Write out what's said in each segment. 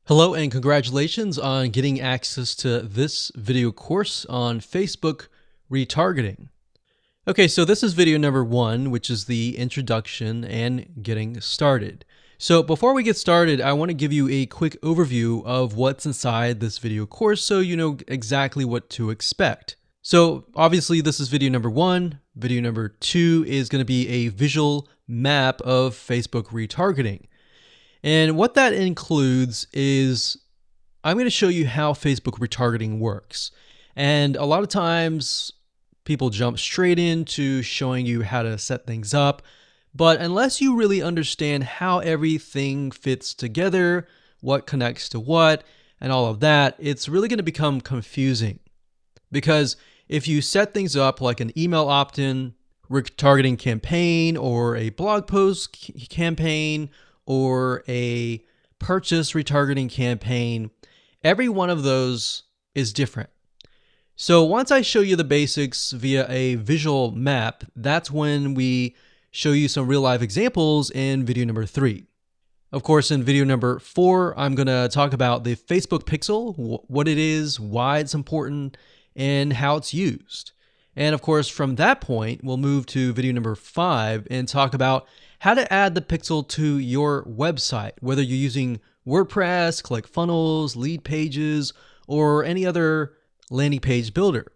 Hello and congratulations on getting access to this video course on Facebook retargeting. Okay, so this is video number 1, which is the introduction and getting started. So before we get started, I want to give you a quick overview of what's inside this video course so you know exactly what to expect. So obviously this is video number 1. Video number 2 is going to be a visual map of Facebook retargeting. And what that includes is I'm going to show you how Facebook retargeting works. And a lot of times people jump straight into showing you how to set things up. But unless you really understand how everything fits together, what connects to what, and all of that, it's really going to become confusing. Because if you set things up like an email opt-in retargeting campaign or a blog post campaign, or a purchase retargeting campaign, every one of those is different. So once I show you the basics via a visual map, that's when we show you some real life examples in video number 3. Of course, in video number 4, I'm going to talk about the Facebook Pixel, what it is, why it's important, and how it's used. And of course, from that point, we'll move to video number 5 and talk about how to add the pixel to your website, whether you're using WordPress, ClickFunnels, Leadpages, or any other landing page builder.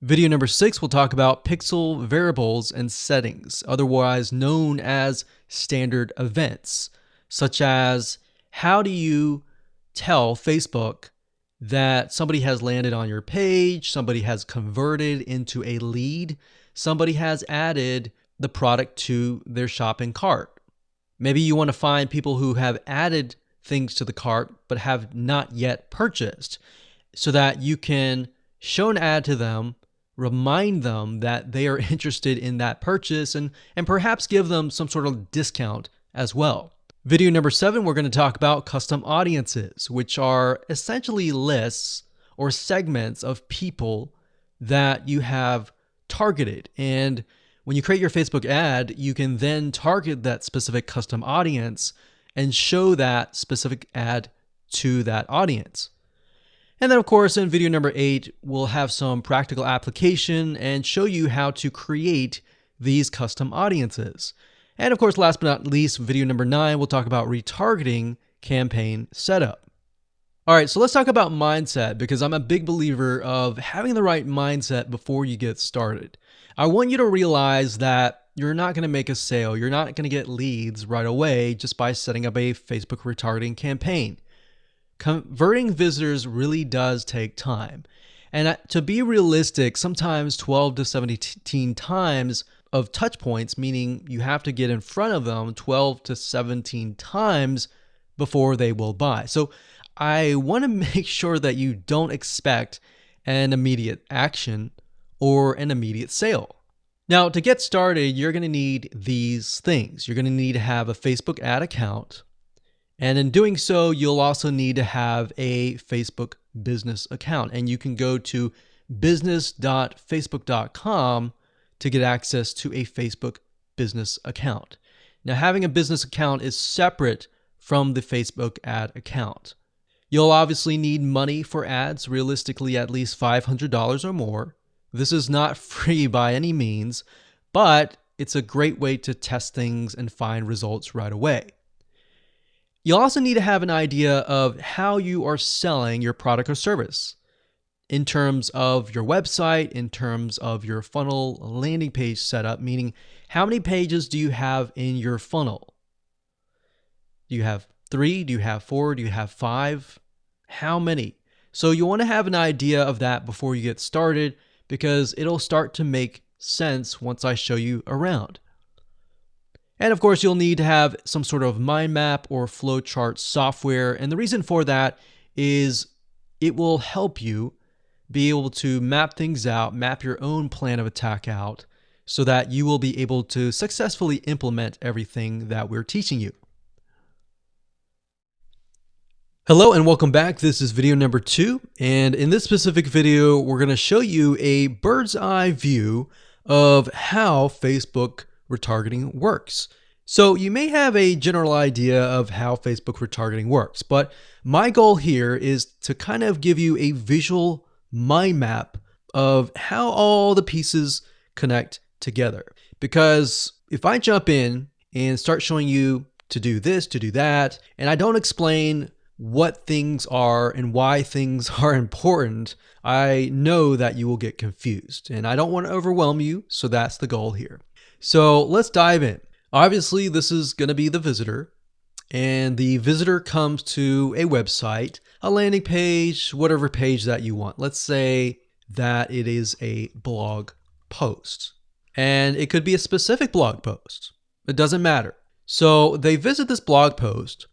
Video number 6 will talk about pixel variables and settings, otherwise known as standard events, such as how do you tell Facebook that somebody has landed on your page, somebody has converted into a lead, somebody has added the product to their shopping cart. Maybe you want to find people who have added things to the cart but have not yet purchased so that you can show an ad to them, remind them that they are interested in that purchase, and perhaps give them some sort of discount as well. Video number 7, we're going to talk about custom audiences, which are essentially lists or segments of people that you have targeted. And when you create your Facebook ad, you can then target that specific custom audience and show that specific ad to that audience. And then of course, in video number 8, we'll have some practical application and show you how to create these custom audiences. And of course, last but not least, video number 9, we'll talk about retargeting campaign setup. All right, so let's talk about mindset, because I'm a big believer of having the right mindset before you get started. I want you to realize that you're not going to make a sale. You're not going to get leads right away just by setting up a Facebook retargeting campaign. Converting visitors really does take time. And to be realistic, sometimes 12 to 17 times of touch points, meaning you have to get in front of them 12 to 17 times before they will buy. So I want to make sure that you don't expect an immediate action or an immediate sale. Now, to get started, you're going to need these things. You're going to need to have a Facebook ad account. And in doing so, you'll also need to have a Facebook business account. And you can go to business.facebook.com to get access to a Facebook business account. Now, having a business account is separate from the Facebook ad account. You'll obviously need money for ads, realistically at least $500 or more. This is not free by any means, but it's a great way to test things and find results right away. You'll also need to have an idea of how you are selling your product or service in terms of your website, in terms of your funnel landing page setup, meaning how many pages do you have in your funnel? Do you have 3? Do you have 4? Do you have 5? How many? So you want to have an idea of that before you get started, because it'll start to make sense once I show you around. And of course, you'll need to have some sort of mind map or flowchart software. And the reason for that is it will help you be able to map things out, map your own plan of attack out, so that you will be able to successfully implement everything that we're teaching you. Hello and welcome back. This is video number 2. And in this specific video, we're going to show you a bird's eye view of how Facebook retargeting works. So you may have a general idea of how Facebook retargeting works, but my goal here is to kind of give you a visual mind map of how all the pieces connect together. Because if I jump in and start showing you to do this, to do that, and I don't explain what things are and why things are important, I know that you will get confused, and I don't want to overwhelm you, so that's the goal here. So let's dive in. Obviously, this is going to be the visitor, and the visitor comes to a website, a landing page, whatever page that you want. Let's say that it is a blog post, and it could be a specific blog post. It doesn't matter. So they visit this blog post,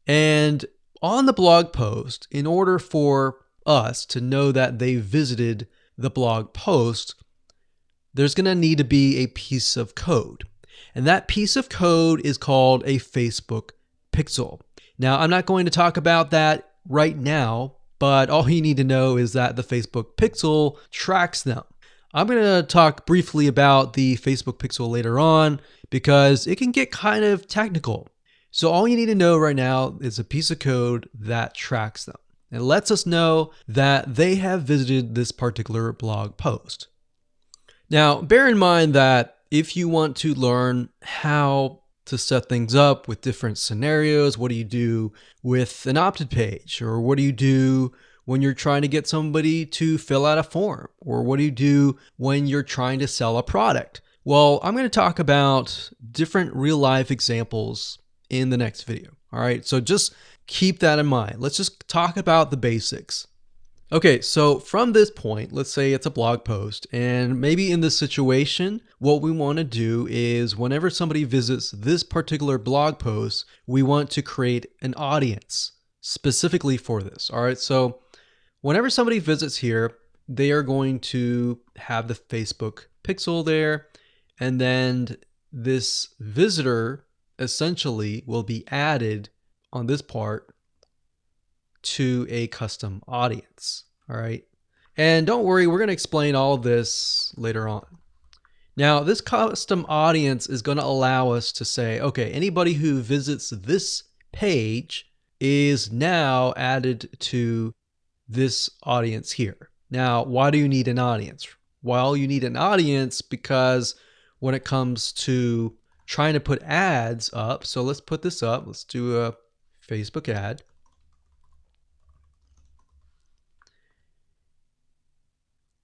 and on the blog post, in order for us to know that they visited the blog post, there's going to need to be a piece of code. And that piece of code is called a Facebook pixel. Now, I'm not going to talk about that right now, but all you need to know is that the Facebook pixel tracks them. I'm going to talk briefly about the Facebook pixel later on because it can get kind of technical. So all you need to know right now is a piece of code that tracks them. It lets us know that they have visited this particular blog post. Now, bear in mind that if you want to learn how to set things up with different scenarios, what do you do with an opt-in page? Or what do you do when you're trying to get somebody to fill out a form? Or what do you do when you're trying to sell a product? Well, I'm going to talk about different real-life examples in the next video. All right, so just keep that in mind. Let's just talk about the basics. Okay, so from this point, let's say it's a blog post, and maybe in this situation, what we want to do is whenever somebody visits this particular blog post, we want to create an audience specifically for this. All right, so whenever somebody visits here, they are going to have the Facebook pixel there, and then this visitor essentially will be added on this part to a custom audience. All right. And don't worry, we're going to explain all of this later on. Now, this custom audience is going to allow us to say, okay, anybody who visits this page is now added to this audience here. Now, why do you need an audience? Well, you need an audience because when it comes to trying to put ads up, so let's put this up. Let's do a Facebook ad.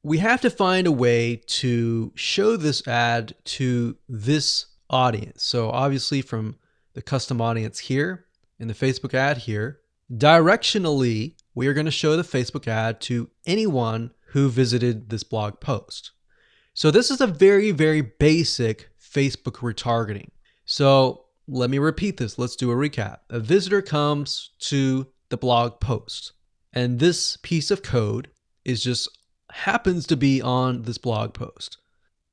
We have to find a way to show this ad to this audience. So obviously from the custom audience here in the Facebook ad here, directionally, we are going to show the Facebook ad to anyone who visited this blog post. So this is a very, very basic Facebook retargeting. So let me repeat this. Let's do a recap. A visitor comes to the blog post, and this piece of code is just happens to be on this blog post,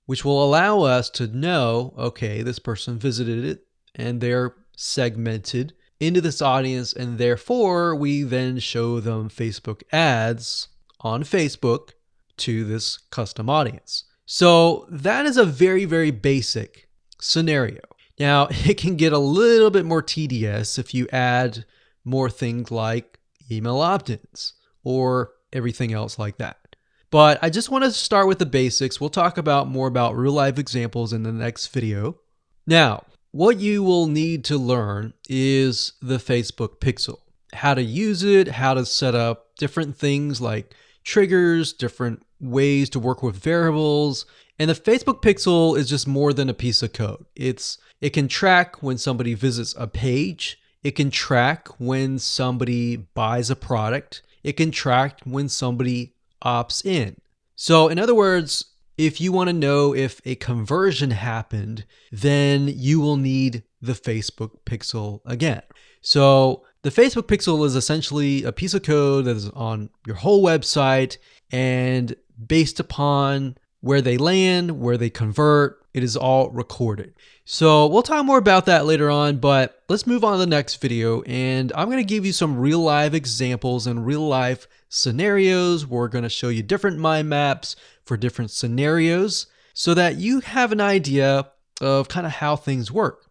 which will allow us to know, okay, this person visited it and they're segmented into this audience, and therefore we then show them Facebook ads on Facebook to this custom audience. So that is a very, very basic scenario. Now, it can get a little bit more tedious if you add more things like email opt-ins or everything else like that. But I just want to start with the basics. We'll talk about more about real life examples in the next video. Now, what you will need to learn is the Facebook pixel, how to use it, how to set up different things like triggers, different ways to work with variables. And the Facebook pixel is just more than a piece of code. It can track when somebody visits a page. It can track when somebody buys a product. It can track when somebody opts in. So in other words, if you want to know if a conversion happened, then you will need the Facebook pixel again. So the Facebook pixel is essentially a piece of code that is on your whole website, and based upon where they land, where they convert, it is all recorded. So we'll talk more about that later on, but let's move on to the next video, and I'm going to give you some real life examples and real life scenarios. We're going to show you different mind maps for different scenarios so that you have an idea of kind of how things work.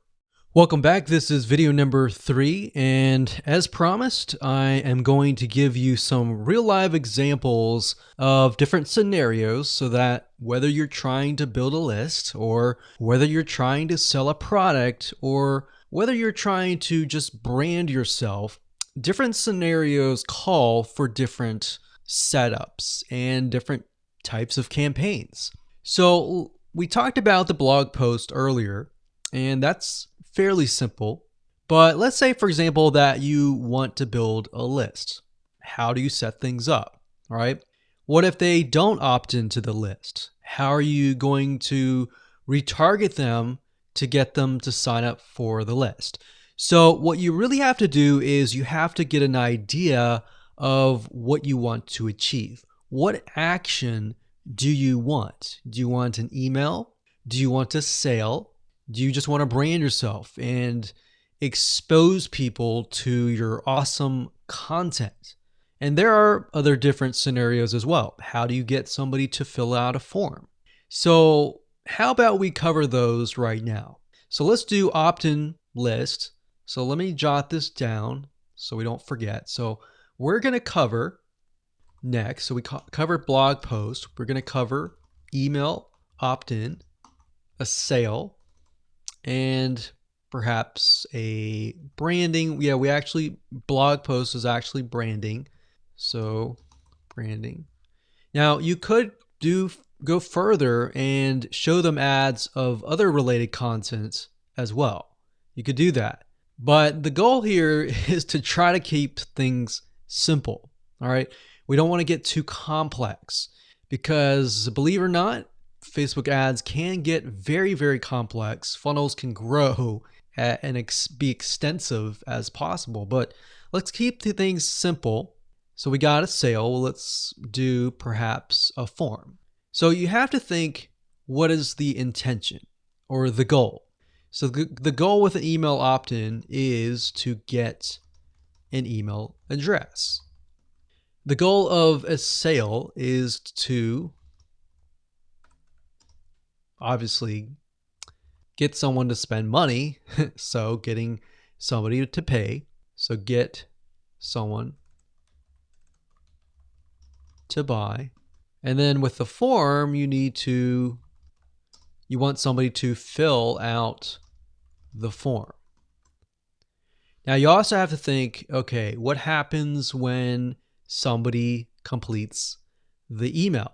Welcome back. This is video number 3, and as promised, I am going to give you some real live examples of different scenarios so that whether you're trying to build a list, or whether you're trying to sell a product, or whether you're trying to just brand yourself, different scenarios call for different setups and different types of campaigns. So we talked about the blog post earlier, and that's fairly simple. But let's say, for example, that you want to build a list. How do you set things up? All right. What if they don't opt into the list? How are you going to retarget them to get them to sign up for the list? So what you really have to do is you have to get an idea of what you want to achieve. What action do you want? Do you want an email? Do you want a sale? Do you just want to brand yourself and expose people to your awesome content? And there are other different scenarios as well. How do you get somebody to fill out a form? So how about we cover those right now? So let's do opt-in list. So let me jot this down so we don't forget. So we're going to cover next. So we covered blog post. We're going to cover email opt-in, a sale, and perhaps a branding. Yeah, we actually, blog post is actually branding. So branding. Now you could go further and show them ads of other related content as well. You could do that. But the goal here is to try to keep things simple. All right. We don't want to get too complex, because believe it or not, Facebook ads can get very, very complex. Funnels can grow and be extensive as possible, but let's keep the things simple. So we got a sale. Well, let's do perhaps a form. So you have to think, what is the intention or the goal? So the goal with an email opt-in is to get an email address. The goal of a sale is to obviously get someone to spend money. So getting somebody to pay. So get someone to buy. And then with the form, you want somebody to fill out the form. Now you also have to think, okay, what happens when somebody completes the email?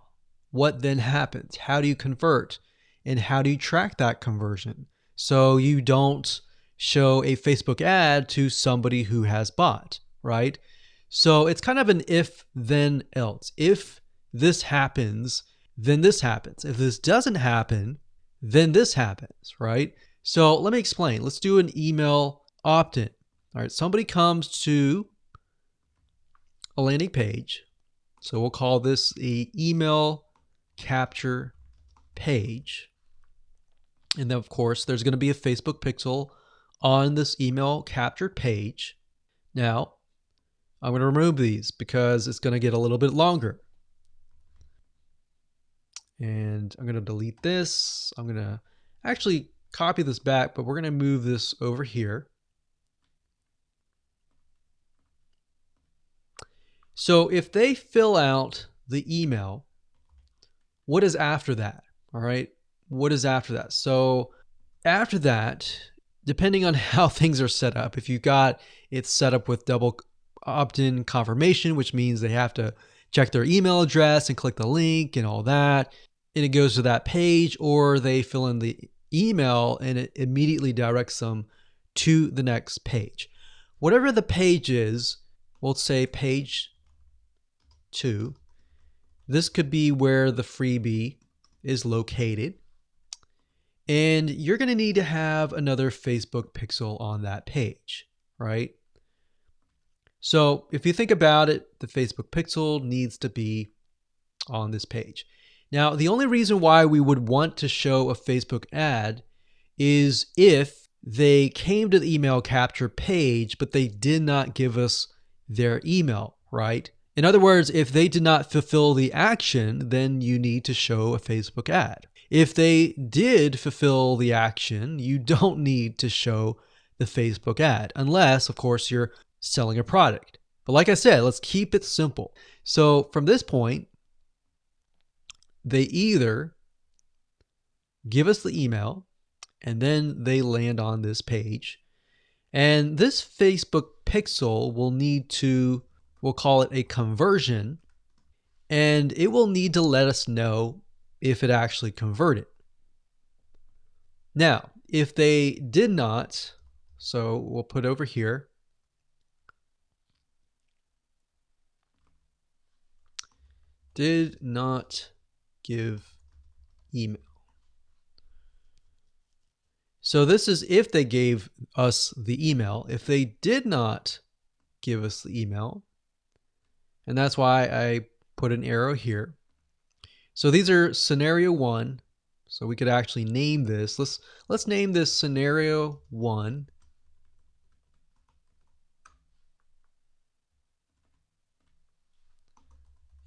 What then happens? How do you convert? And how do you track that conversion so you don't show a Facebook ad to somebody who has bought, right? So it's kind of an if, then, else. If this happens, then this happens. If this doesn't happen, then this happens, right? So let me explain. Let's do an email opt-in. All right, somebody comes to a landing page. So we'll call this the email capture page. And then, of course, there's going to be a Facebook pixel on this email captured page. Now, I'm going to remove these because it's going to get a little bit longer. And I'm going to delete this. I'm going to actually copy this back, but we're going to move this over here. So if they fill out the email, what is after that? All right. What is after that? So after that, depending on how things are set up, if you got it set up with double opt-in confirmation, which means they have to check their email address and click the link and all that, and it goes to that page, or they fill in the email and it immediately directs them to the next page. Whatever the page is, we'll say page 2. This could be where the freebie is located. And you're going to need to have another Facebook pixel on that page, right? So if you think about it, the Facebook pixel needs to be on this page. Now, the only reason why we would want to show a Facebook ad is if they came to the email capture page, but they did not give us their email, right? In other words, if they did not fulfill the action, then you need to show a Facebook ad. If they did fulfill the action, you don't need to show the Facebook ad, unless, of course, you're selling a product. But like I said, let's keep it simple. So from this point, they either give us the email and then they land on this page. And this Facebook pixel will need to, we'll call it a conversion, and it will need to let us know if it actually converted. Now, if they did not, so we'll put over here, did not give email. So this is if they gave us the email. If they did not give us the email, and that's why I put an arrow here. So these are scenario 1. So we could actually name this. Let's name this scenario 1.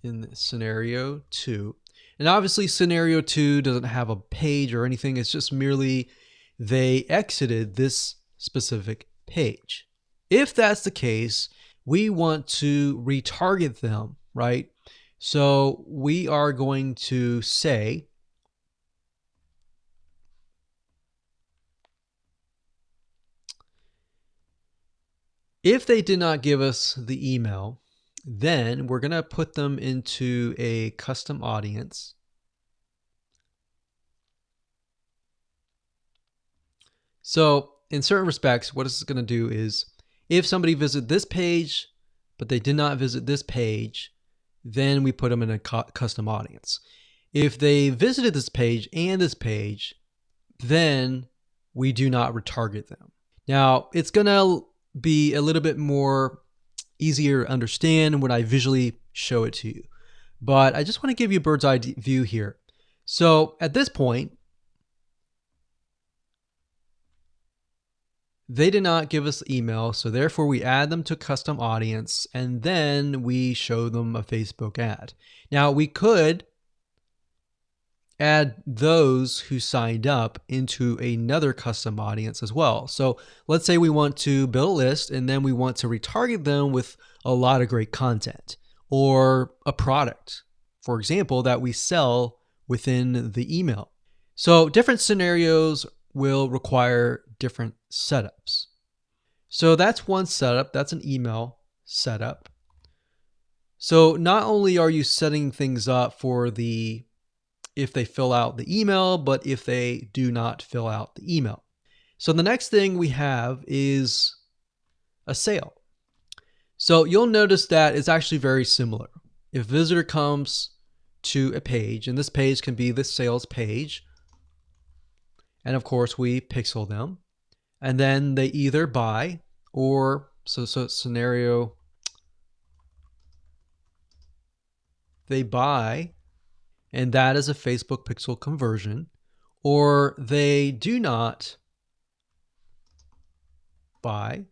In scenario 2. And obviously scenario 2 doesn't have a page or anything. It's just merely they exited this specific page. If that's the case, we want to retarget them, right? So we are going to say if they did not give us the email, then we're going to put them into a custom audience. So in certain respects, what it's going to do is if somebody visited this page, but they did not visit this page, then we put them in a custom audience. If they visited this page and this page, then we do not retarget them. Now, it's going to be a little bit more easier to understand when I visually show it to you. But I just want to give you a bird's eye view here. So at this point, they did not give us the email, so therefore we add them to custom audience, and then we show them a Facebook ad. Now we could add those who signed up into another custom audience as well. So let's say we want to build a list and then we want to retarget them with a lot of great content or a product, for example, that we sell within the email. So different scenarios will require different setups. So that's one setup. That's an email setup. So not only are you setting things up for if they fill out the email, but if they do not fill out the email. So the next thing we have is a sale. So you'll notice that it's actually very similar. If a visitor comes to a page, and this page can be the sales page, and of course we pixel them, and then they either buy or, so scenario, they buy, and that is a Facebook pixel conversion, or they do not buy,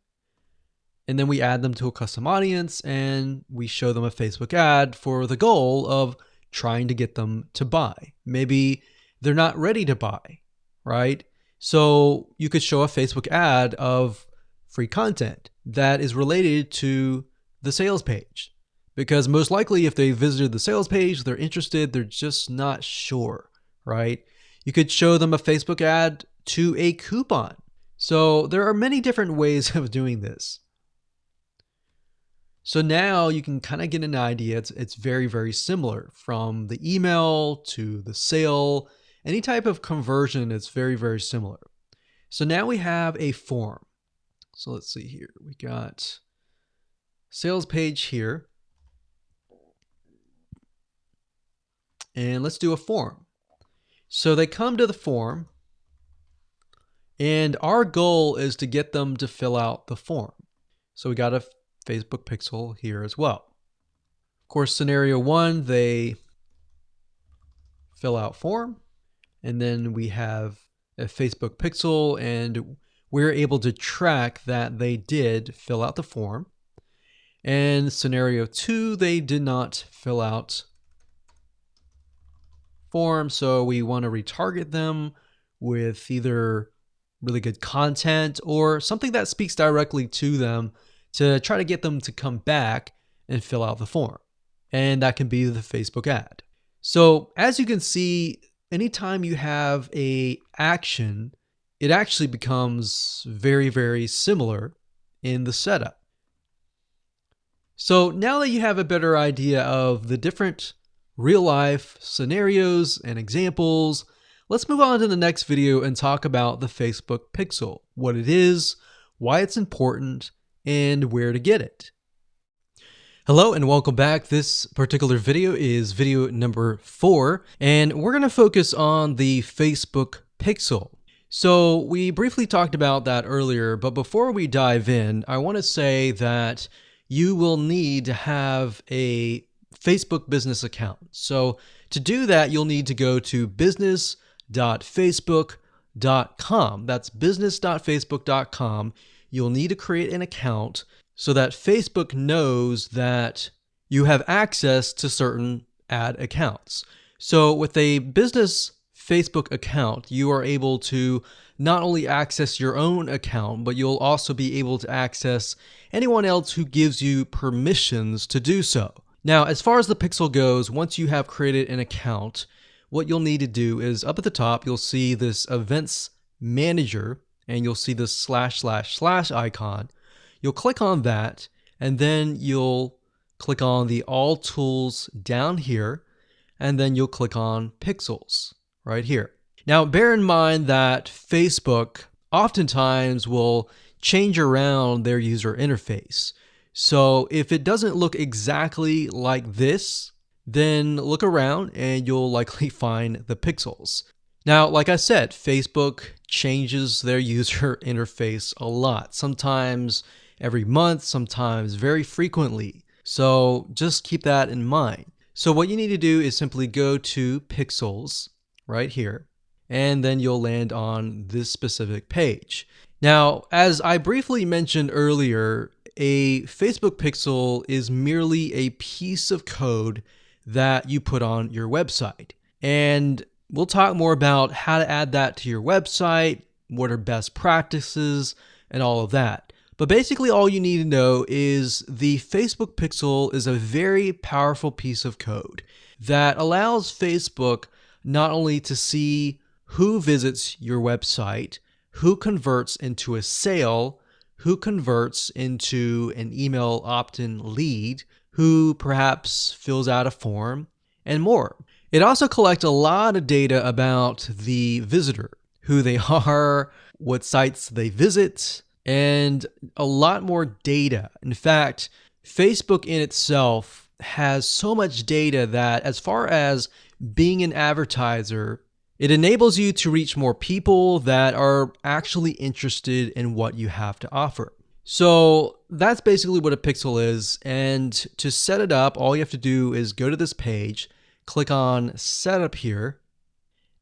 and then we add them to a custom audience and we show them a Facebook ad for the goal of trying to get them to buy. Maybe they're not ready to buy, right? So you could show a Facebook ad of free content that is related to the sales page, because most likely if they visited the sales page, they're interested, they're just not sure, right? You could show them a Facebook ad to a coupon. So there are many different ways of doing this. So now you can kind of get an idea. It's very, very similar from the email to the sale. Any type of conversion is very, very similar. So now we have a form. So let's see here. We got sales page here. And let's do a form. So they come to the form, and our goal is to get them to fill out the form. So we got a Facebook pixel here as well. Of course, scenario 1, they fill out form, and then we have a Facebook pixel, and we're able to track that they did fill out the form. And scenario 2, they did not fill out form, so we want to retarget them with either really good content or something that speaks directly to them to try to get them to come back and fill out the form. And that can be the Facebook ad. So as you can see, anytime you have a action, it actually becomes very, very similar in the setup. So now that you have a better idea of the different real life scenarios and examples, let's move on to the next video and talk about the Facebook Pixel, what it is, why it's important, and where to get it. Hello and welcome back. This particular video is video number 4, and we're going to focus on the Facebook Pixel. So we briefly talked about that earlier, but before we dive in, I want to say that you will need to have a Facebook business account. So to do that, you'll need to go to business.facebook.com. That's business.facebook.com. You'll need to create an account so that Facebook knows that you have access to certain ad accounts. So with a business Facebook account, you are able to not only access your own account, but you'll also be able to access anyone else who gives you permissions to do so. Now, as far as the Pixel goes, once you have created an account, what you'll need to do is up at the top, you'll see this Events Manager, and you'll see this / icon. You'll click on that, and then you'll click on the All Tools down here, and then you'll click on Pixels right here. Now, bear in mind that Facebook oftentimes will change around their user interface. So if it doesn't look exactly like this, then look around and you'll likely find the pixels. Now, like I said, Facebook changes their user interface a lot, sometimes every month, sometimes very frequently. So just keep that in mind. So what you need to do is simply go to Pixels right here, and then you'll land on this specific page. Now, as I briefly mentioned earlier, a Facebook Pixel is merely a piece of code that you put on your website. And we'll talk more about how to add that to your website, what are best practices, and all of that. But basically all you need to know is the Facebook Pixel is a very powerful piece of code that allows Facebook not only to see who visits your website, who converts into a sale, who converts into an email opt-in lead, who perhaps fills out a form, and more. It also collects a lot of data about the visitor, who they are, what sites they visit, and a lot more data. In fact, Facebook in itself has so much data that as far as being an advertiser, it enables you to reach more people that are actually interested in what you have to offer. So that's basically what a pixel is. And to set it up, all you have to do is go to this page, click on Setup here,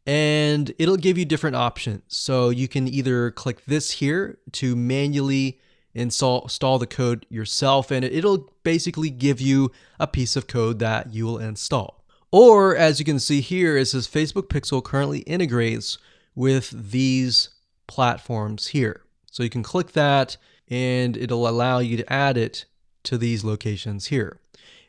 and it'll give you different options. So you can either click this here to manually install the code yourself, and it'll basically give you a piece of code that you will install. Or as you can see here, it says Facebook Pixel currently integrates with these platforms here. So you can click that and it'll allow you to add it to these locations here.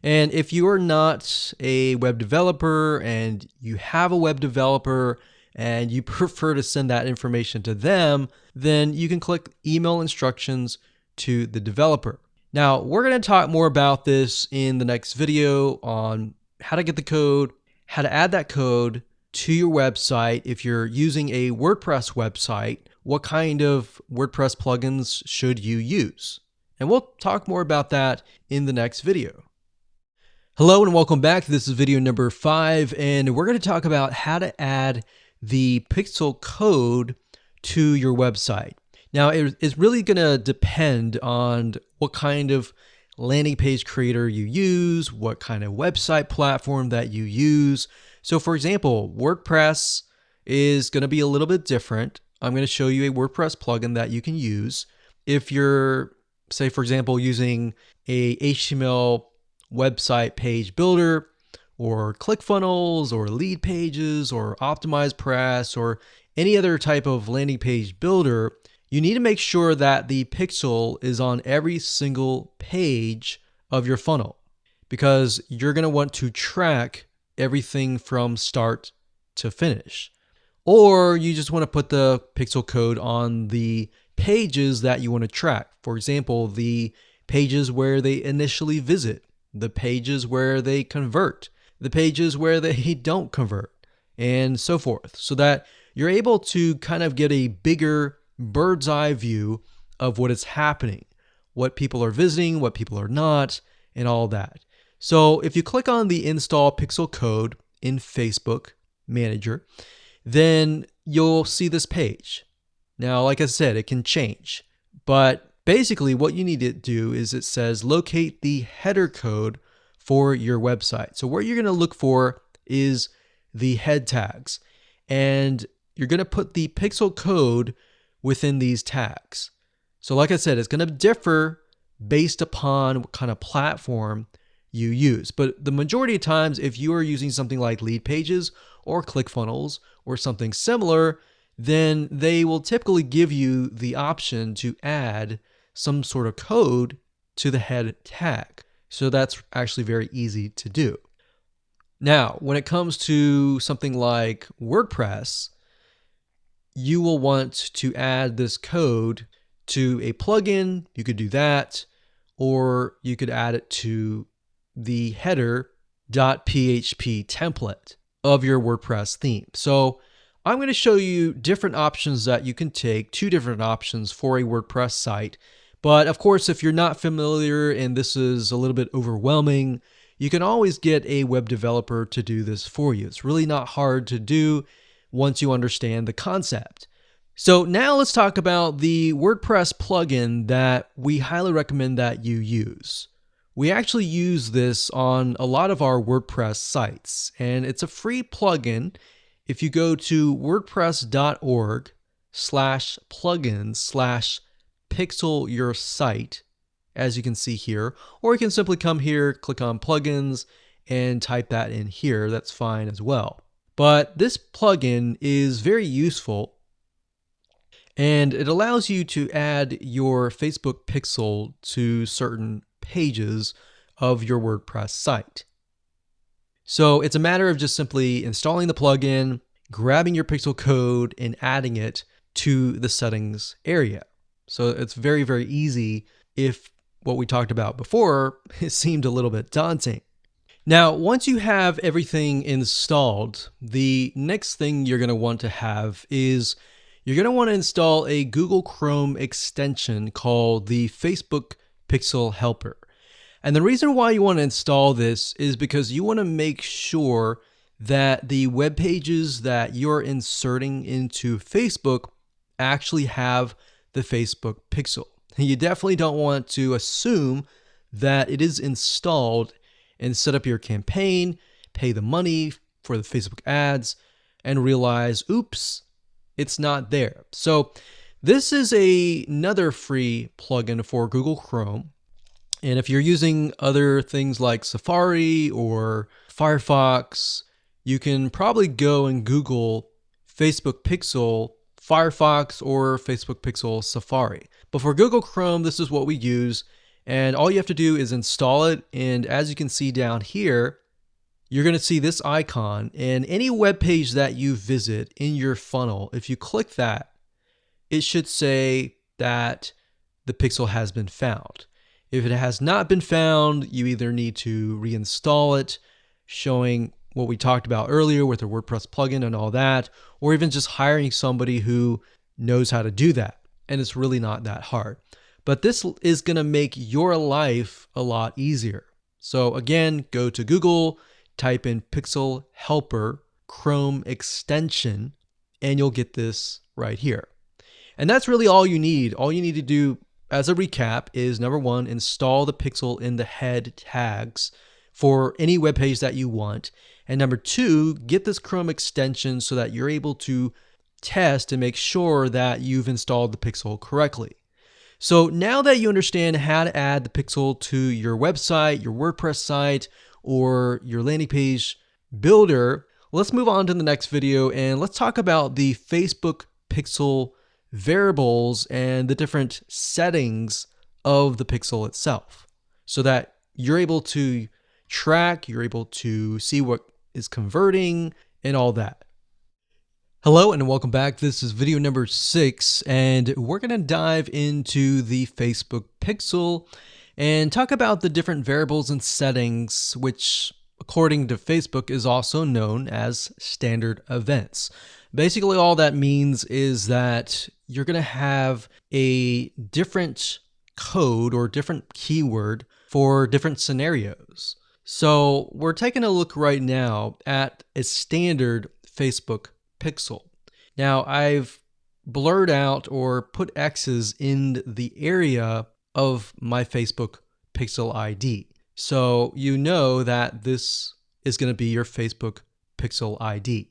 And if you are not a web developer and you have a web developer and you prefer to send that information to them, then you can click email instructions to the developer. Now, we're going to talk more about this in the next video on how to get the code, how to add that code to your website. If you're using a WordPress website, what kind of WordPress plugins should you use? And we'll talk more about that in the next video. Hello and welcome back. This is video number 5, and we're going to talk about how to add the pixel code to your website. Now, it's really going to depend on what kind of landing page creator you use, what kind of website platform that you use. So for example, WordPress is going to be a little bit different. I'm going to show you a WordPress plugin that you can use. If you're, say for example, using a HTML website page builder or ClickFunnels or Lead Pages or OptimizePress or any other type of landing page builder, you need to make sure that the pixel is on every single page of your funnel, because you're going to want to track everything from start to finish. Or you just want to put the pixel code on the pages that you want to track. For example, the pages where they initially visit, the pages where they convert, the pages where they don't convert, and so forth, so that you're able to kind of get a bigger bird's eye view of what is happening, what people are visiting, what people are not, and all that. So if you click on the install pixel code in Facebook Manager, then you'll see this page. Now, like I said, it can change, but basically what you need to do is it says locate the header code for your website. So what you're going to look for is the head tags, and you're going to put the pixel code within these tags. So like I said, it's going to differ based upon what kind of platform you use. But the majority of times, if you are using something like Leadpages or ClickFunnels or something similar, then they will typically give you the option to add some sort of code to the head tag. So that's actually very easy to do. Now, when it comes to something like WordPress, you will want to add this code to a plugin. You could do that, or you could add it to the header.php template of your WordPress theme. So I'm going to show you different options that you can take, 2 different options for a WordPress site. But of course, if you're not familiar and this is a little bit overwhelming, you can always get a web developer to do this for you. It's really not hard to do once you understand the concept. So now let's talk about the WordPress plugin that we highly recommend that you use. We actually use this on a lot of our WordPress sites, and it's a free plugin. If you go to wordpress.org/plugins/pixel your site, as you can see here, or you can simply come here, click on plugins, and type that in here. That's fine as well. But this plugin is very useful, and it allows you to add your Facebook pixel to certain pages of your WordPress site. So it's a matter of just simply installing the plugin, grabbing your pixel code, and adding it to the settings area. So it's very, very easy if what we talked about before it seemed a little bit daunting. Now, once you have everything installed, the next thing you're going to want to have is you're going to want to install a Google Chrome extension called the Facebook Pixel Helper. And the reason why you want to install this is because you want to make sure that the web pages that you're inserting into Facebook actually have the Facebook pixel. You definitely don't want to assume that it is installed and set up your campaign, pay the money for the Facebook ads, and realize, oops, it's not there. So this is another free plugin for Google Chrome. And if you're using other things like Safari or Firefox, you can probably go and Google Facebook Pixel Firefox or Facebook Pixel Safari. But for Google Chrome, this is what we use. And all you have to do is install it. And as you can see down here, you're going to see this icon. And any web page that you visit in your funnel, if you click that, it should say that the pixel has been found. If it has not been found, you either need to reinstall it, showing what we talked about earlier with the WordPress plugin and all that, or even just hiring somebody who knows how to do that. And it's really not that hard. But this is going to make your life a lot easier. So again, go to Google, type in Pixel Helper Chrome extension, and you'll get this right here. And that's really all you need. All you need to do as a recap is, number 1, install the pixel in the head tags for any web page that you want. And number 2, get this Chrome extension so that you're able to test and make sure that you've installed the pixel correctly. So now that you understand how to add the pixel to your website, your WordPress site, or your landing page builder, Let's move on to the next video and let's talk about the Facebook pixel variables and the different settings of the pixel itself so that you're able to track, you're able to see what is converting and all that. Hello and welcome back. This is video number 6 and we're going to dive into the Facebook pixel and talk about the different variables and settings, which according to Facebook is also known as standard events. Basically, all that means is that you're going to have a different code or different keyword for different scenarios. So we're taking a look right now at a standard Facebook pixel. Now I've blurred out or put X's in the area of my Facebook pixel ID. So you know that this is going to be your Facebook pixel ID.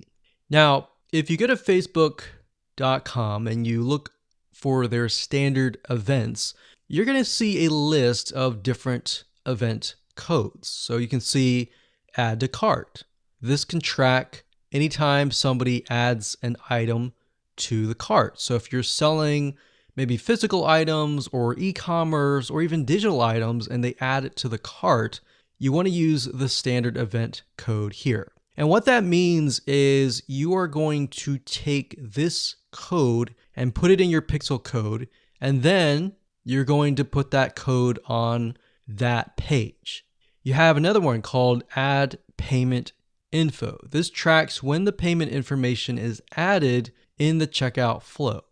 Now, if you go to facebook.com and you look for their standard events, you're going to see a list of different event codes. So you can see add to cart. This can track anytime somebody adds an item to the cart. So if you're selling maybe physical items or e-commerce or even digital items and they add it to the cart, you want to use the standard event code here. And what that means is you are going to take this code and put it in your pixel code, and then you're going to put that code on that page. You have another one called add payment info. This tracks when the payment information is added in the checkout flow.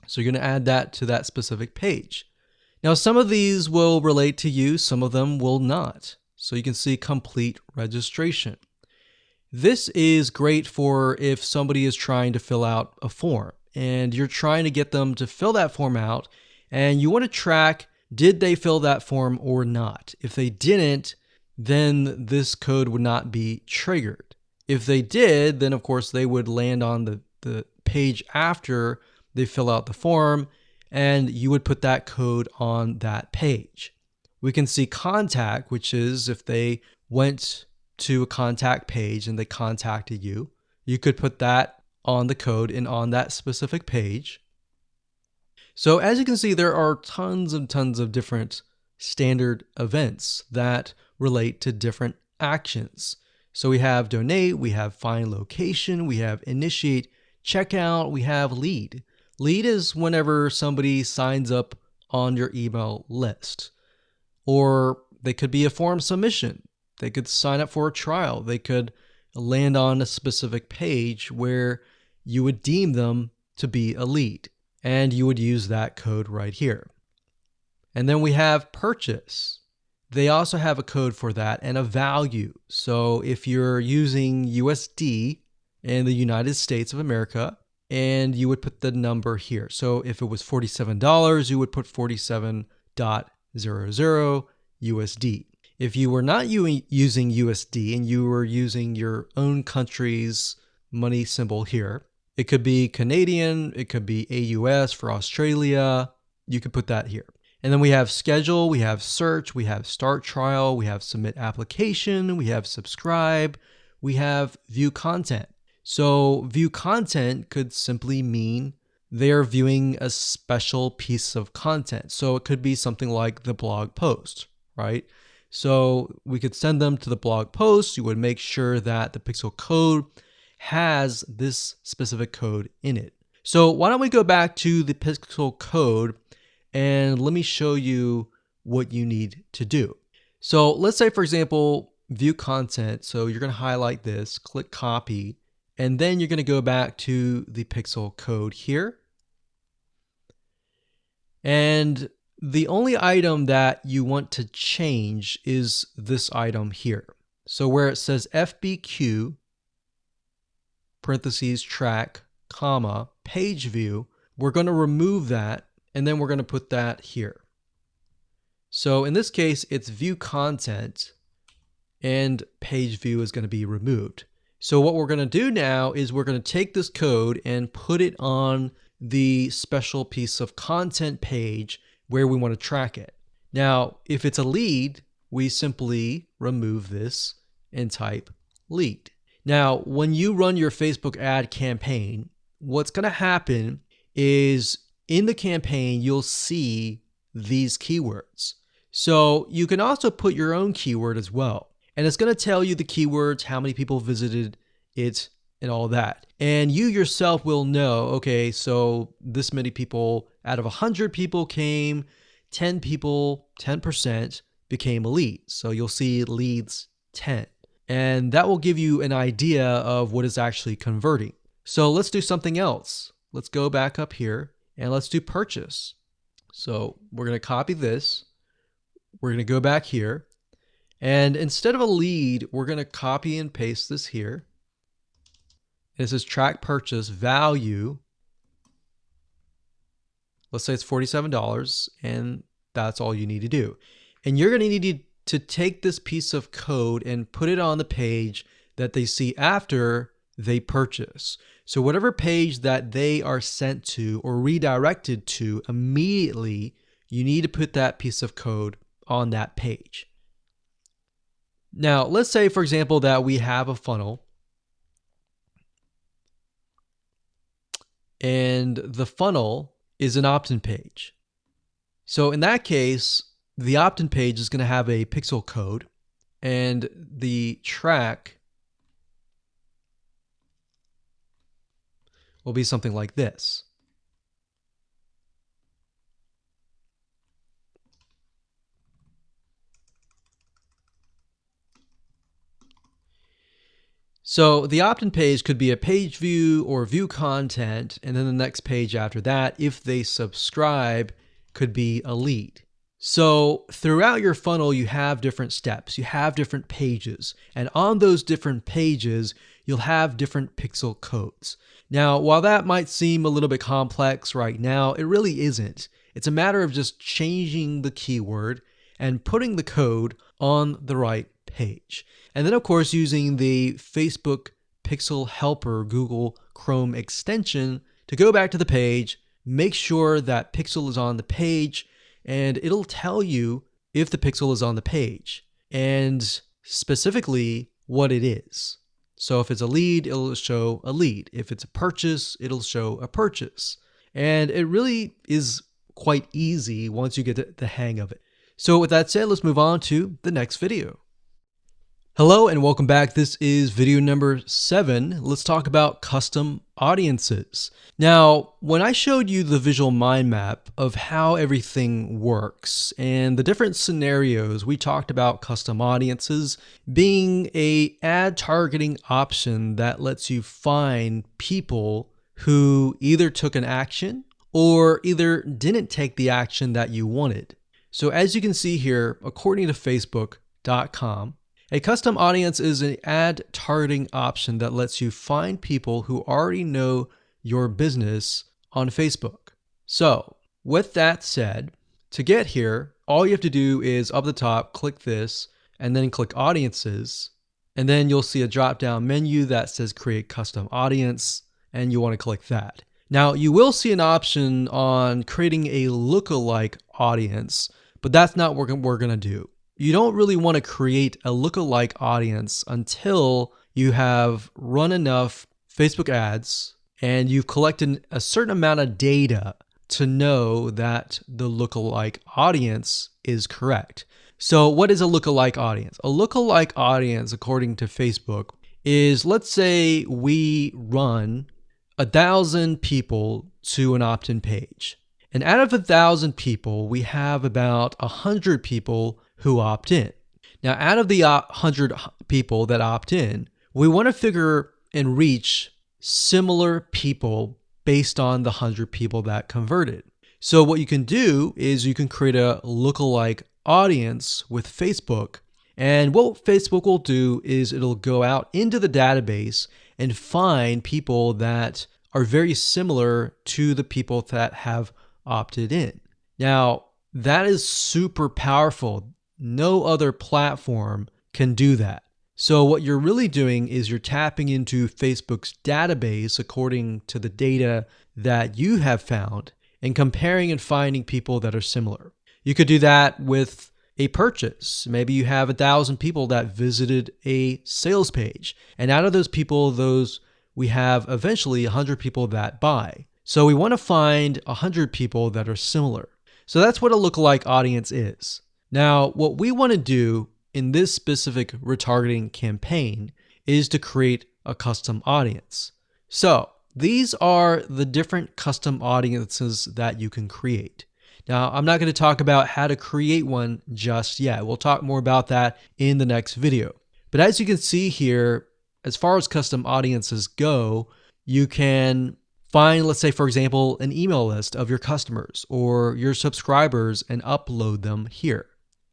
So you're going to add that to that specific page. Now, some of these will relate to you, some of them will not. So you can see complete registration. This is great for if somebody is trying to fill out a form and you're trying to get them to fill that form out and you want to track, did they fill that form or not? If they didn't, then this code would not be triggered. If they did, then of course they would land on the page after they fill out the form and you would put that code on that page. We can see contact, which is if they went to a contact page and they contacted you, you could put that on the code and on that specific page. So as you can see, there are tons and tons of different standard events that relate to different actions. So we have donate, we have find location, we have initiate checkout, we have lead. Lead is whenever somebody signs up on your email list. Or they could be a form submission. They could sign up for a trial. They could land on a specific page where you would deem them to be a lead. And you would use that code right here. And then we have purchase. They also have a code for that and a value. So if you're using USD in the United States of America, and you would put the number here. So if it was $47, you would put 47.00 USD. If you were not using USD and you were using your own country's money symbol here, it could be Canadian, it could be AUS for Australia, you could put that here. And then we have schedule, we have search, we have start trial, we have submit application, we have subscribe, we have view content. So view content could simply mean they're viewing a special piece of content. So it could be something like the blog post, right? So we could send them to the blog post. You would make sure that the pixel code has this specific code in it. So why don't we go back to the pixel code and let me show you what you need to do. So let's say, for example, view content. So you're going to highlight this, click copy, and then you're going to go back to the pixel code here. And the only item that you want to change is this item here. So where it says FBQ, parentheses, track, comma, page view, we're going to remove that and then we're going to put that here. So in this case, it's view content and page view is going to be removed. So what we're going to do now is we're going to take this code and put it on the special piece of content page where we want to track it. Now, if it's a lead, we simply remove this and type lead. Now, when you run your Facebook ad campaign, what's going to happen is in the campaign, you'll see these keywords. So you can also put your own keyword as well. And it's going to tell you the keywords, how many people visited it, and all that. And you yourself will know, okay, so this many people out of 100 people came, 10 people, 10% became a lead. So you'll see leads 10. And that will give you an idea of what is actually converting. So let's do something else. Let's go back up here and let's do purchase. So we're going to copy this. We're going to go back here. And instead of a lead, we're going to copy and paste this here. This is track purchase value. Let's say it's $47, and that's all you need to do. And you're going to need to take this piece of code and put it on the page that they see after they purchase. So whatever page that they are sent to or redirected to immediately, you need to put that piece of code on that page. Now, let's say, for example, that we have a funnel and the funnel is an opt-in page. So in that case, the opt-in page is going to have a pixel code and the track will be something like this. So the opt-in page could be a page view or view content, and then the next page after that, if they subscribe, could be a lead. So throughout your funnel, you have different steps, you have different pages, and on those different pages, you'll have different pixel codes. Now, while that might seem a little bit complex right now, it really isn't. It's a matter of just changing the keyword and putting the code on the right page. And then, of course, using the Facebook Pixel Helper Google Chrome extension to go back to the page, make sure that pixel is on the page, and it'll tell you if the pixel is on the page and specifically what it is. So if it's a lead, it'll show a lead. If it's a purchase, it'll show a purchase. And it really is quite easy once you get the hang of it. So with that said, let's move on to the next video. Hello and welcome back. This is video number 7. Let's talk about custom audiences. Now, when I showed you the visual mind map of how everything works and the different scenarios, we talked about custom audiences being an ad targeting option that lets you find people who either took an action or either didn't take the action that you wanted. So as you can see here, according to Facebook.com, a custom audience is an ad targeting option that lets you find people who already know your business on Facebook. So with that said, to get here, all you have to do is up the top, click this, and then click audiences. And then you'll see a drop-down menu that says create custom audience, and you want to click that. Now you will see an option on creating a lookalike audience, but that's not what we're going to do. You don't really want to create a lookalike audience until you have run enough Facebook ads and you've collected a certain amount of data to know that the lookalike audience is correct. So what is a lookalike audience? A lookalike audience, according to Facebook, is, let's say we run 1,000 people to an opt-in page. And out of 1,000 people, we have about 100 people who opt in. Now, out of the 100 people that opt in, we want to figure and reach similar people based on the 100 people that converted. So what you can do is you can create a lookalike audience with Facebook. And what Facebook will do is it'll go out into the database and find people that are very similar to the people that have opted in. Now, that is super powerful. No other platform can do that. So what you're really doing is you're tapping into Facebook's database according to the data that you have found and comparing and finding people that are similar. You could do that with a purchase. Maybe you have 1,000 people that visited a sales page. And out of those people, we have eventually 100 people that buy. So we want to find 100 people that are similar. So that's what a lookalike audience is. Now, what we want to do in this specific retargeting campaign is to create a custom audience. So these are the different custom audiences that you can create. Now, I'm not going to talk about how to create one just yet. We'll talk more about that in the next video. But as you can see here, as far as custom audiences go, you can find, let's say, for example, an email list of your customers or your subscribers and upload them here.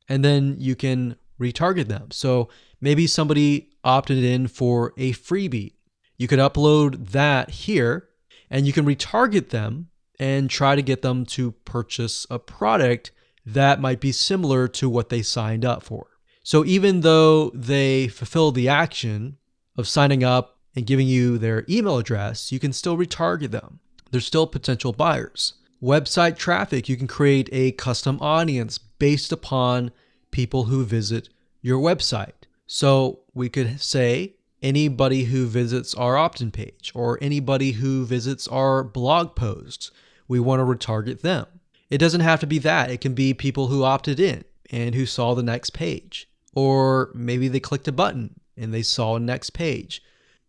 And then you can retarget them. So maybe somebody opted in for a freebie. You could upload that here and you can retarget them and try to get them to purchase a product that might be similar to what they signed up for. So even though they fulfill the action of signing up and giving you their email address, you can still retarget them. They're still potential buyers. Website traffic, you can create a custom audience based upon people who visit your website. So we could say anybody who visits our opt-in page or anybody who visits our blog posts, we want to retarget them. It doesn't have to be that. It can be people who opted in and who saw the next page. Or maybe they clicked a button and they saw a next page.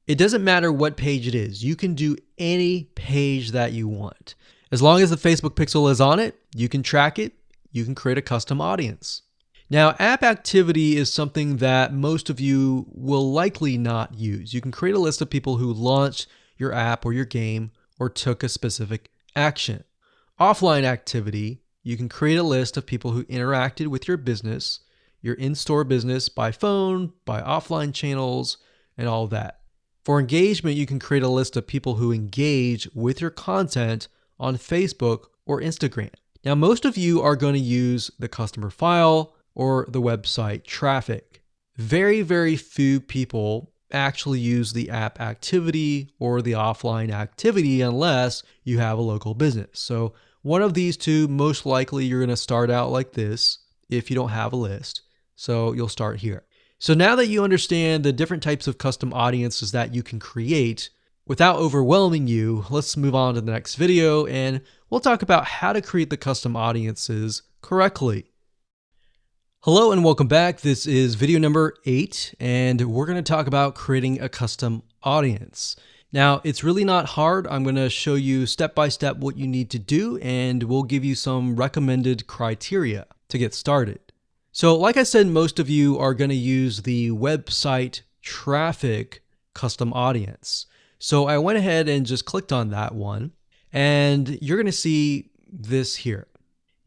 It doesn't matter what page it is. You can do any page that you want. As long as the Facebook pixel is on it, you can track it, you can create a custom audience. Now, app activity is something that most of you will likely not use. You can create a list of people who launched your app or your game or took a specific action. Offline activity, you can create a list of people who interacted with your business, your in-store business by phone, by offline channels, and all that. For engagement, you can create a list of people who engage with your content on Facebook or Instagram. Now, most of you are going to use the customer file or the website traffic. Very, very few people actually use the app activity or the offline activity unless you have a local business. So one of these two, most likely you're going to start out like this if you don't have a list. So you'll start here. So now that you understand the different types of custom audiences that you can create, without overwhelming you, let's move on to the next video and we'll talk about how to create the custom audiences correctly. Hello and welcome back. This is video number 8 and we're going to talk about creating a custom audience. Now, it's really not hard. I'm going to show you step by step what you need to do and we'll give you some recommended criteria to get started. So like I said, most of you are going to use the website traffic custom audience. So I went ahead and just clicked on that one and you're going to see this here.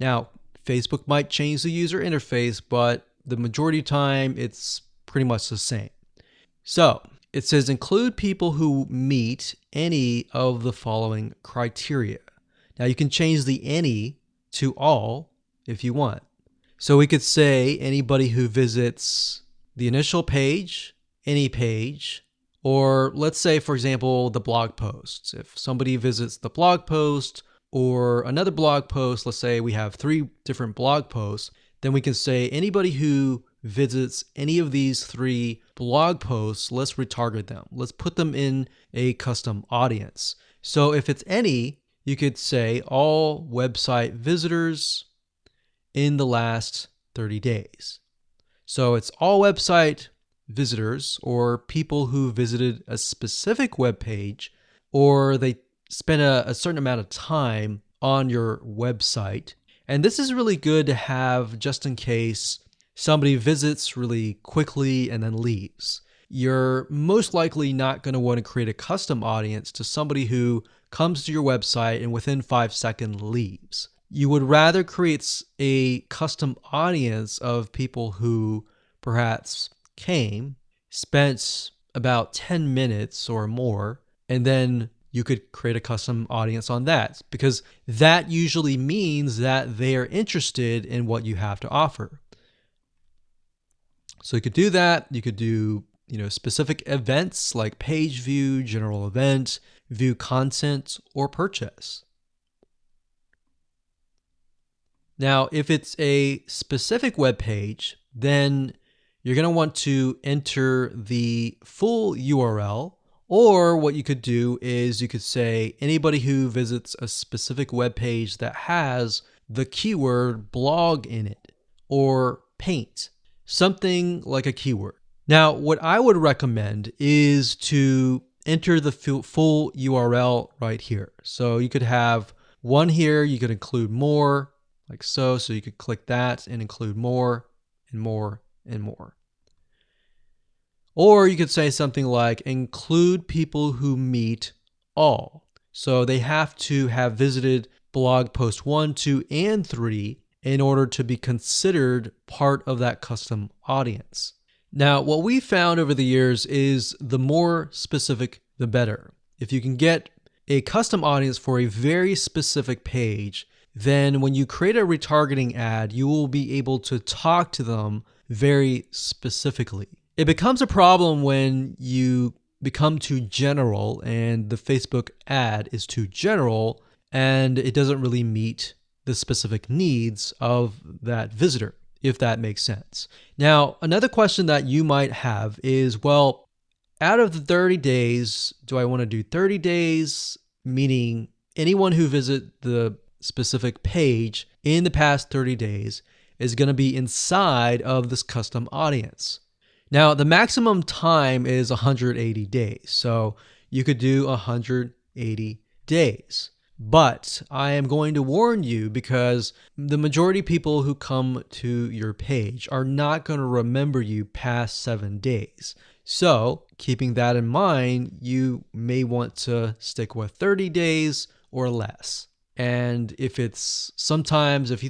Now, Facebook might change the user interface, but the majority of the time it's pretty much the same. So it says include people who meet any of the following criteria. Now you can change the any to all if you want. So we could say anybody who visits the initial page, any page, or let's say, for example, the blog posts. If somebody visits the blog post or another blog post, let's say we have 3 different blog posts, then we can say anybody who visits any of these 3 blog posts, let's retarget them. Let's put them in a custom audience. So if it's any, you could say all website visitors in the last 30 days. So it's all website visitors or people who visited a specific web page or they spend a certain amount of time on your website. And this is really good to have just in case somebody visits really quickly and then leaves. You're most likely not going to want to create a custom audience to somebody who comes to your website and within 5 seconds leaves. You would rather create a custom audience of people who perhaps came, spent about 10 minutes or more, and then you could create a custom audience on that because that usually means that they are interested in what you have to offer. So you could do that. You could do, specific events like page view, general event, view content, or purchase. Now, if it's a specific web page, then you're going to want to enter the full URL, or what you could do is you could say anybody who visits a specific web page that has the keyword blog in it or paint, something like a keyword. Now, what I would recommend is to enter the full URL right here. So you could have one here, you could include more, like so. So you could click that and include more and more and more. Or you could say something like include people who meet all. So they have to have visited blog post 1, 2, and 3 in order to be considered part of that custom audience. Now, what we found over the years is the more specific, the better. If you can get a custom audience for a very specific page, then when you create a retargeting ad, you will be able to talk to them very specifically. It becomes a problem when you become too general and the Facebook ad is too general and it doesn't really meet the specific needs of that visitor, if that makes sense. Now, another question that you might have is, well, out of the 30 days, do I want to do 30 days, meaning anyone who visits the specific page in the past 30 days is going to be inside of this custom audience? Now, the maximum time is 180 days, so you could do 180 days. But I am going to warn you because the majority of people who come to your page are not going to remember you past 7 days. So, keeping that in mind, you may want to stick with 30 days or less. And if you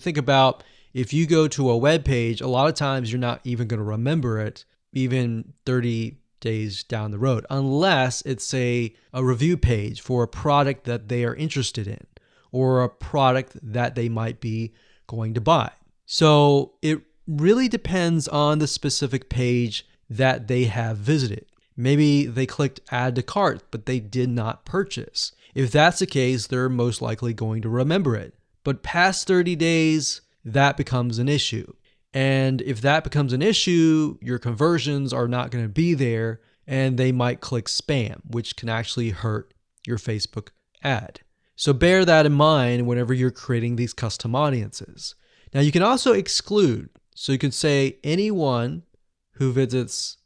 think about, if you go to a web page, a lot of times you're not even going to remember it even 30 days down the road, unless it's a review page for a product that they are interested in or a product that they might be going to buy. So it really depends on the specific page that they have visited. Maybe they clicked add to cart, but they did not purchase. If that's the case, they're most likely going to remember it. But past 30 days, that becomes an issue. And if that becomes an issue, your conversions are not going to be there and they might click spam, which can actually hurt your Facebook ad. So bear that in mind whenever you're creating these custom audiences. Now you can also exclude. So you can say anyone who visits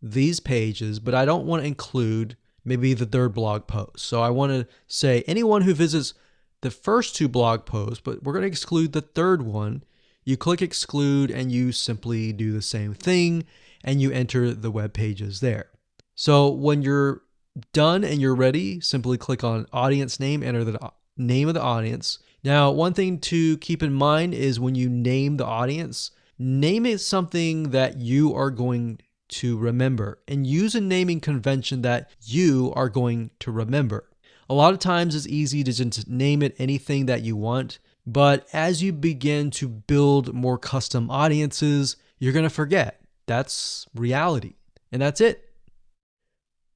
these pages, but I don't want to include maybe the third blog post. So I want to say anyone who visits the first 2 blog posts, but we're going to exclude the third one. You click exclude and you simply do the same thing and you enter the web pages there. So when you're done and you're ready, simply click on audience name, enter the name of the audience. Now, one thing to keep in mind is when you name the audience, name it something that you are going to remember and use a naming convention that you are going to remember. A lot of times it's easy to just name it anything that you want. But as you begin to build more custom audiences, you're going to forget. That's reality. And that's it.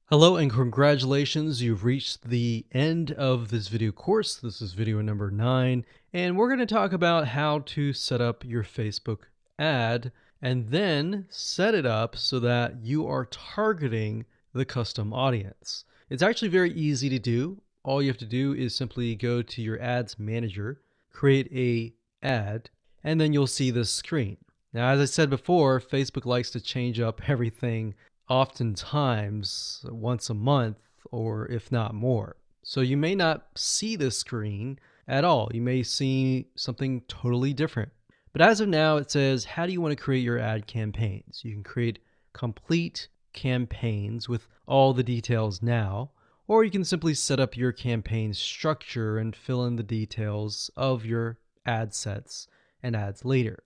Hello and congratulations. You've reached the end of this video course. This is video number 9. And we're going to talk about how to set up your Facebook ad and then set it up so that you are targeting the custom audience. It's actually very easy to do. All you have to do is simply go to your ads manager, create a ad, and then you'll see this screen. Now, as I said before, Facebook likes to change up everything oftentimes once a month or if not more. So you may not see this screen at all. You may see something totally different. But as of now, it says, how do you want to create your ad campaigns? You can create complete campaigns with all the details now, or you can simply set up your campaign structure and fill in the details of your ad sets and ads later.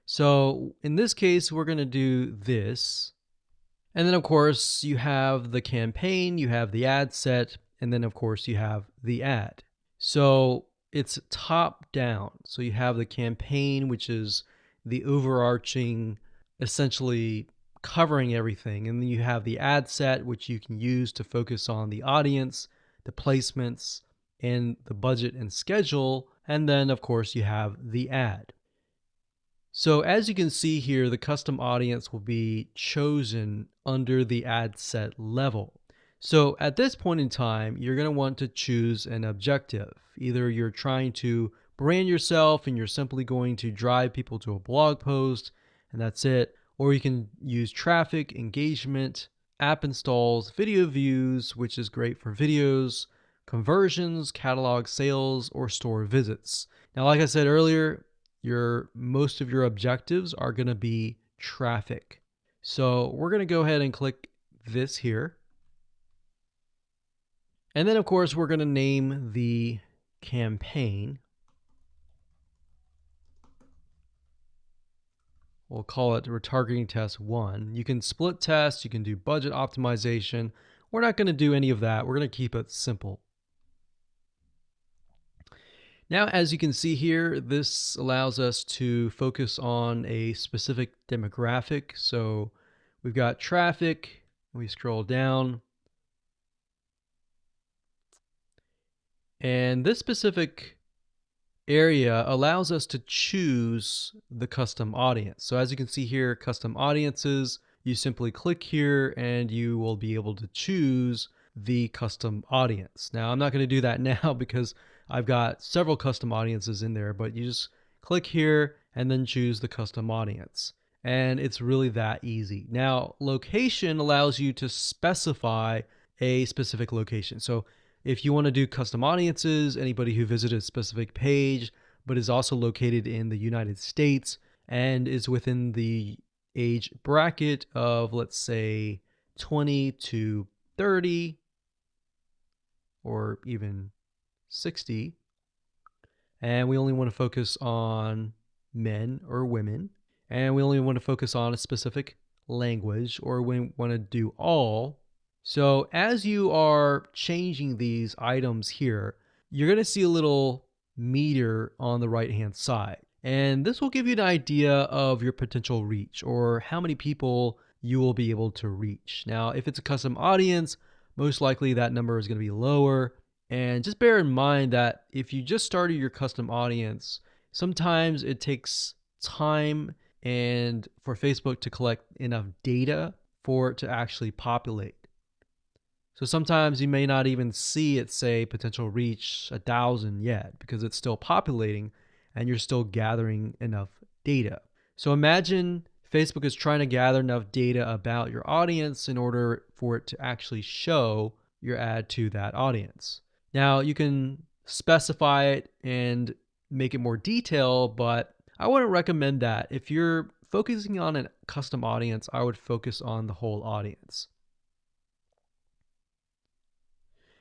So in this case, we're going to do this. And then of course you have the campaign, you have the ad set, and then of course you have the ad. So it's top down. So you have the campaign, which is the overarching, essentially covering everything. And then you have the ad set, which you can use to focus on the audience, the placements, and the budget and schedule And then of course you have the ad. So as you can see here, the custom audience will be chosen under the ad set level. So at this point in time, you're going to want to choose an objective. Either you're trying to brand yourself and you're simply going to drive people to a blog post and that's it. Or you can use traffic, engagement, app installs, video views, which is great for videos, conversions, catalog sales, or store visits. Now, like I said earlier, most of your objectives are going to be traffic. So we're going to go ahead and click this here. And then of course, we're going to name the campaign. We'll call it retargeting test 1. You can split test, you can do budget optimization. We're not going to do any of that. We're going to keep it simple. Now, as you can see here, this allows us to focus on a specific demographic. So we've got traffic, we scroll down, and this specific area allows us to choose the custom audience. So as you can see here, custom audiences, you simply click here and you will be able to choose the custom audience. Now, I'm not going to do that now because I've got several custom audiences in there, but you just click here and then choose the custom audience. And it's really that easy. Now, location allows you to specify a specific location. So if you want to do custom audiences, anybody who visited a specific page, but is also located in the United States and is within the age bracket of, let's say, 20 to 30, or even 60, and we only want to focus on men or women, and we only want to focus on a specific language, or we want to do all. So as you are changing these items here, you're going to see a little meter on the right hand side, and this will give you an idea of your potential reach or how many people you will be able to reach. Now, if it's a custom audience, most likely that number is going to be lower. And just bear in mind that if you just started your custom audience, sometimes it takes time and for Facebook to collect enough data for it to actually populate. So sometimes you may not even see it say potential reach 1,000 yet because it's still populating and you're still gathering enough data. So imagine Facebook is trying to gather enough data about your audience in order for it to actually show your ad to that audience. Now, you can specify it and make it more detailed, but I wouldn't recommend that. If you're focusing on a custom audience, I would focus on the whole audience.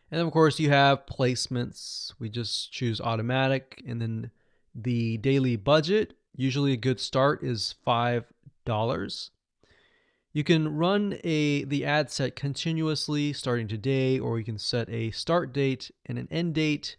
And then, of course, you have placements. We just choose automatic, and then the daily budget, usually a good start is $5. You can run the ad set continuously starting today, or you can set a start date and an end date.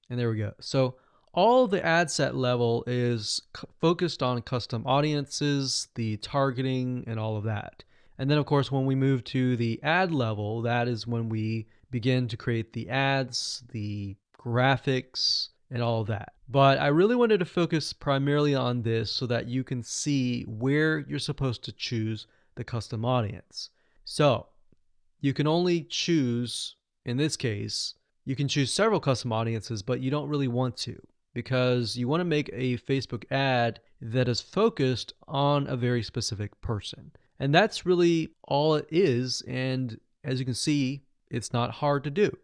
And there we go. So all the ad set level is focused on custom audiences, the targeting, and all of that. And then, of course, when we move to the ad level, that is when we begin to create the ads, the graphics, and all of that. But I really wanted to focus primarily on this so that you can see where you're supposed to choose the custom audience. So you can only choose, in this case, you can choose several custom audiences, but you don't really want to because you want to make a Facebook ad that is focused on a very specific person. And that's really all it is. And as you can see, it's not hard to do.